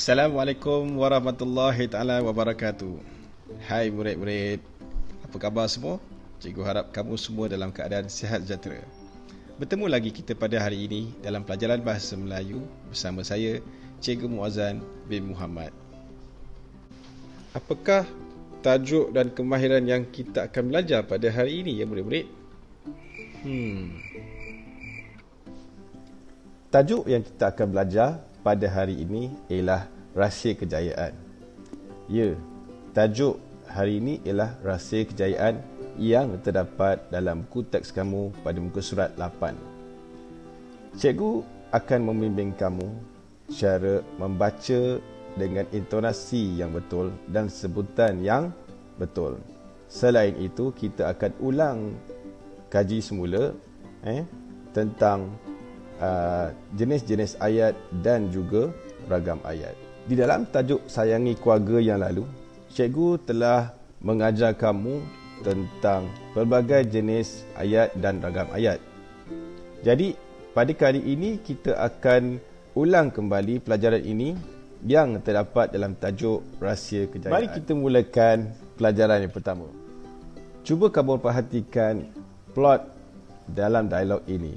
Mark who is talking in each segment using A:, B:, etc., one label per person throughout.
A: Assalamualaikum warahmatullahi taala wabarakatuh. Hai murid-murid, apa khabar semua? Cikgu harap kamu semua dalam keadaan sihat sejahtera. Bertemu lagi kita pada hari ini dalam pelajaran Bahasa Melayu bersama saya, Cikgu Muazzan bin Muhammad. Apakah tajuk dan kemahiran yang kita akan belajar pada hari ini ya murid-murid? Tajuk yang kita akan belajar pada hari ini ialah Rahsia Kejayaan. Ya, tajuk hari ini ialah Rahsia Kejayaan yang terdapat dalam buku teks kamu pada muka surat 8. Cikgu akan membimbing kamu cara membaca dengan intonasi yang betul dan sebutan yang betul. Selain itu, kita akan ulang kaji semula tentang jenis-jenis ayat dan juga ragam ayat. Di dalam tajuk Sayangi Keluarga yang lalu, cikgu telah mengajar kamu tentang pelbagai jenis ayat dan ragam ayat. Jadi, pada kali ini kita akan ulang kembali pelajaran ini yang terdapat dalam tajuk Rahsia Kejayaan. Mari kita mulakan pelajaran yang pertama. Cuba kamu perhatikan plot dalam dialog ini.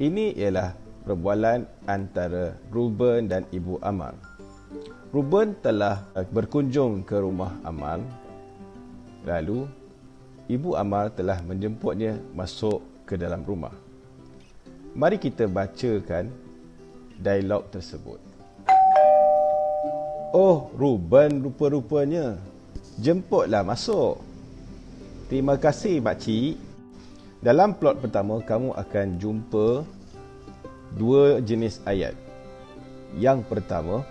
A: Ini ialah perbualan antara Ruben dan Ibu Amar. Ruben telah berkunjung ke rumah Amar. Lalu, Ibu Amar telah menjemputnya masuk ke dalam rumah. Mari kita bacakan dialog tersebut. Oh, Ruben rupa-rupanya. Jemputlah masuk. Terima kasih, makcik. Dalam plot pertama, kamu akan jumpa dua jenis ayat. Yang pertama,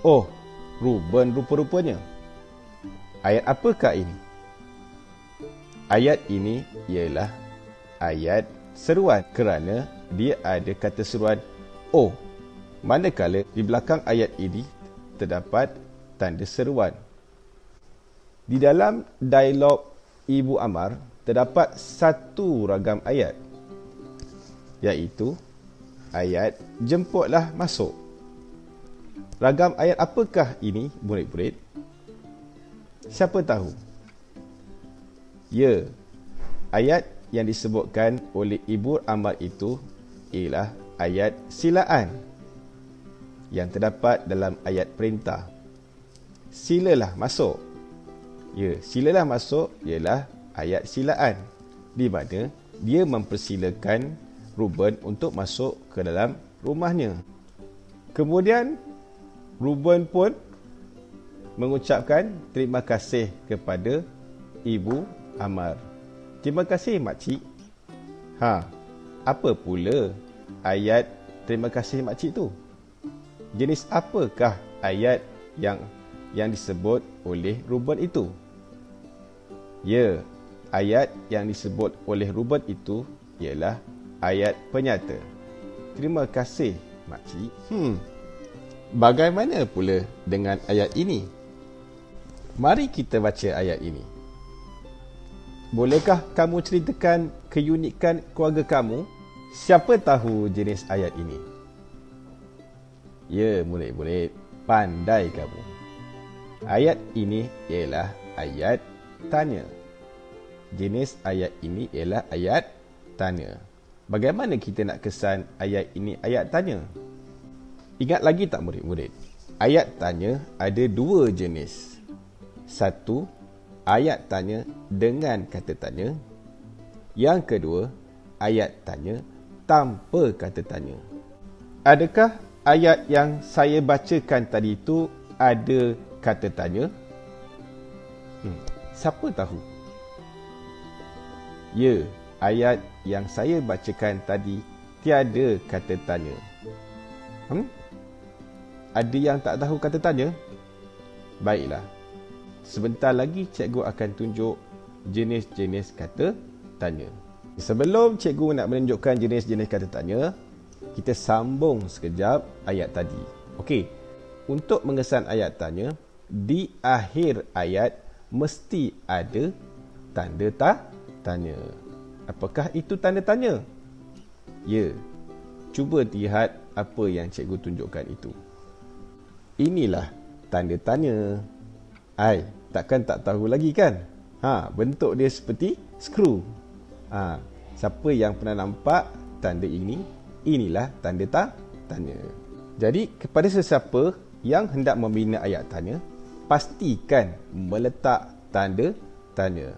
A: oh, Ruben rupa-rupanya. Ayat apakah ini? Ayat ini ialah ayat seruan kerana dia ada kata seruan oh. Manakala di belakang ayat ini terdapat tanda seruan. Di dalam dialog Ibu Amar terdapat satu ragam ayat, iaitu ayat jemputlah masuk. Ragam ayat apakah ini, murid-murid? Siapa tahu? Ya, ayat yang disebutkan oleh Ibu Amar itu ialah ayat silaan yang terdapat dalam ayat perintah. Silalah masuk. Ya, silalah masuk ialah ayat silaan di mana dia mempersilakan Ruben untuk masuk ke dalam rumahnya. Kemudian Ruben pun mengucapkan terima kasih kepada Ibu Amar. Terima kasih, makcik. Apa pula ayat terima kasih, makcik tu? Jenis apakah ayat yang disebut oleh Ruben itu? Ya, ayat yang disebut oleh Ruben itu ialah ayat penyata. Terima kasih, makcik. Bagaimana pula dengan ayat ini? Mari kita baca ayat ini. Bolehkah kamu ceritakan keunikan keluarga kamu? Siapa tahu jenis ayat ini? Ya, murid-murid, pandai kamu. Ayat ini ialah ayat tanya. Jenis ayat ini ialah ayat tanya. Bagaimana kita nak kesan ayat ini ayat tanya? Ingat lagi tak murid-murid? Ayat tanya ada dua jenis. Satu, ayat tanya dengan kata tanya. Yang kedua, ayat tanya tanpa kata tanya. Adakah ayat yang saya bacakan tadi itu ada kata tanya? Siapa tahu? Ya, ayat yang saya bacakan tadi tiada kata tanya. Ada yang tak tahu kata tanya? Baiklah. Sebentar lagi cikgu akan tunjuk jenis-jenis kata tanya. Sebelum cikgu nak menunjukkan jenis-jenis kata tanya, kita sambung sekejap ayat tadi. Okey. Untuk mengesan ayat tanya, di akhir ayat mesti ada tanda tanya. Apakah itu tanda tanya? Ya. Cuba lihat apa yang cikgu tunjukkan itu. inilah tanda tanya. Takkan tak tahu lagi kan? Bentuk dia seperti skru. Siapa yang pernah nampak tanda ini, inilah tanda tanya. Jadi kepada sesiapa yang hendak membina ayat tanya, pastikan meletak tanda tanya.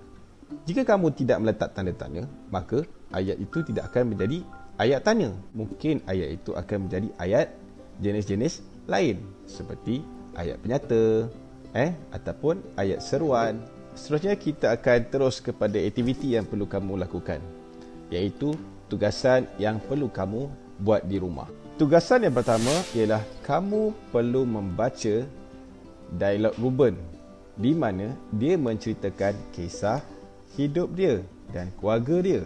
A: Jika kamu tidak meletak tanda tanya, maka ayat itu tidak akan menjadi ayat tanya. Mungkin ayat itu akan menjadi ayat jenis-jenis lain, seperti ayat penyata, ataupun ayat seruan. Seterusnya kita akan terus kepada aktiviti yang perlu kamu lakukan, iaitu tugasan yang perlu kamu buat di rumah. Tugasan yang pertama ialah kamu perlu membaca dialog Ruben, di mana dia menceritakan kisah hidup dia dan keluarga dia.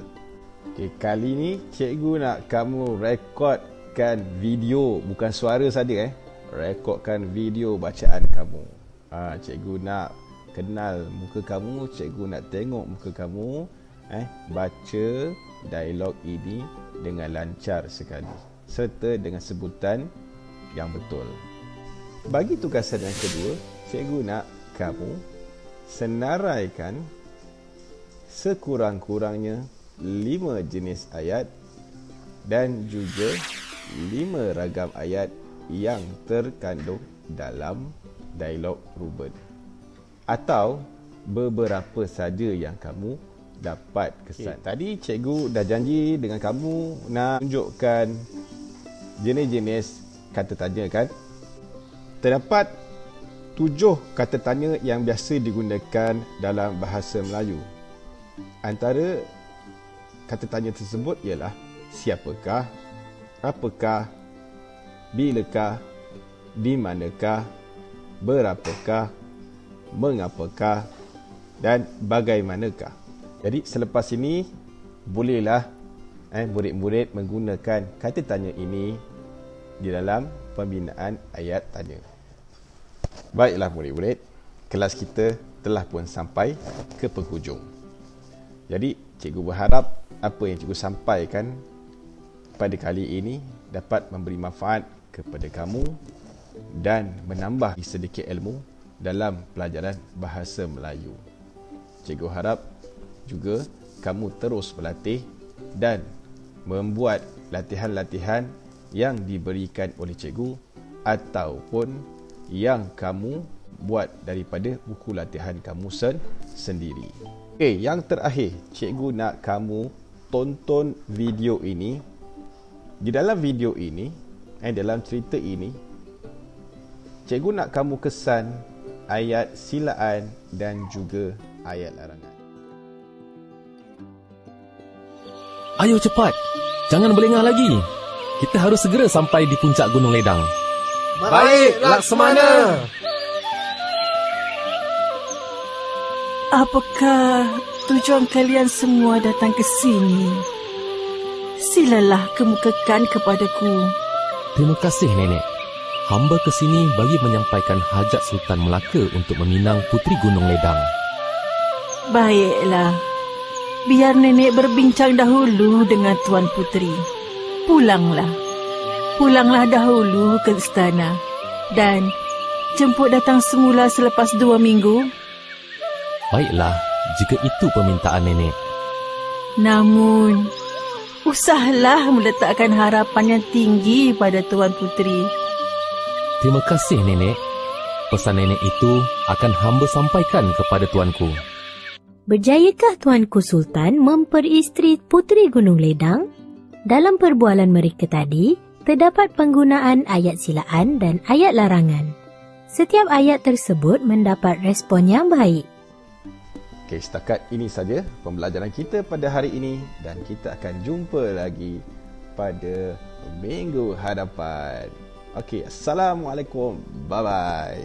A: Kali ni cikgu nak kamu rekodkan video, bukan suara saja, rekodkan video bacaan kamu. Cikgu nak kenal muka kamu, cikgu nak tengok muka kamu baca dialog ini dengan lancar sekali, serta dengan sebutan yang betul. Bagi tugasan yang kedua, cikgu nak kamu senaraikan sekurang-kurangnya 5 jenis ayat dan juga 5 ragam ayat yang terkandung dalam dialog Ruben, atau beberapa saja yang kamu dapat kesan. Tadi cikgu dah janji dengan kamu nak tunjukkan jenis-jenis kata tanya kan? Terdapat 7 kata tanya yang biasa digunakan dalam bahasa Melayu. Antara kata tanya tersebut ialah siapakah, apakah, bilakah, di manakah, berapakah, mengapakah dan bagaimanakah. Jadi selepas ini bolehlah murid-murid menggunakan kata tanya ini di dalam pembinaan ayat tanya. Baiklah murid-murid, kelas kita telah pun sampai ke penghujung. Jadi cikgu berharap apa yang cikgu sampaikan pada kali ini dapat memberi manfaat kepada kamu dan menambah sedikit ilmu dalam pelajaran bahasa Melayu. Cikgu harap juga kamu terus berlatih dan membuat latihan-latihan yang diberikan oleh cikgu ataupun yang kamu buat daripada buku latihan kamu sendiri. Yang terakhir, cikgu nak kamu tonton video ini. Di dalam video ini, dalam cerita ini, cikgu nak kamu kesan ayat silaan dan juga ayat larangan.
B: Ayo cepat, jangan berlengah lagi. Kita harus segera sampai di puncak Gunung Ledang.
C: Baik, Laksamana.
D: Apakah tujuan kalian semua datang ke sini? Silalah kemukakan kepadaku.
B: Terima kasih, Nenek. Hamba ke sini bagi menyampaikan hajat Sultan Melaka untuk meminang Puteri Gunung Ledang.
D: Baiklah. Biar Nenek berbincang dahulu dengan Tuan Puteri. Pulanglah. Pulanglah dahulu ke istana. Dan jemput datang semula selepas 2 minggu.
B: Baiklah, jika itu permintaan Nenek.
D: Namun, usahlah meletakkan harapan yang tinggi pada Tuan Puteri.
B: Terima kasih, Nenek. Pesan Nenek itu akan hamba sampaikan kepada tuanku.
E: Berjayakah Tuanku Sultan memperisteri Puteri Gunung Ledang? Dalam perbualan mereka tadi, terdapat penggunaan ayat silaan dan ayat larangan. Setiap ayat tersebut mendapat respon yang baik.
A: Setakat ini saja pembelajaran kita pada hari ini dan kita akan jumpa lagi pada minggu hadapan. Assalamualaikum. Bye-bye.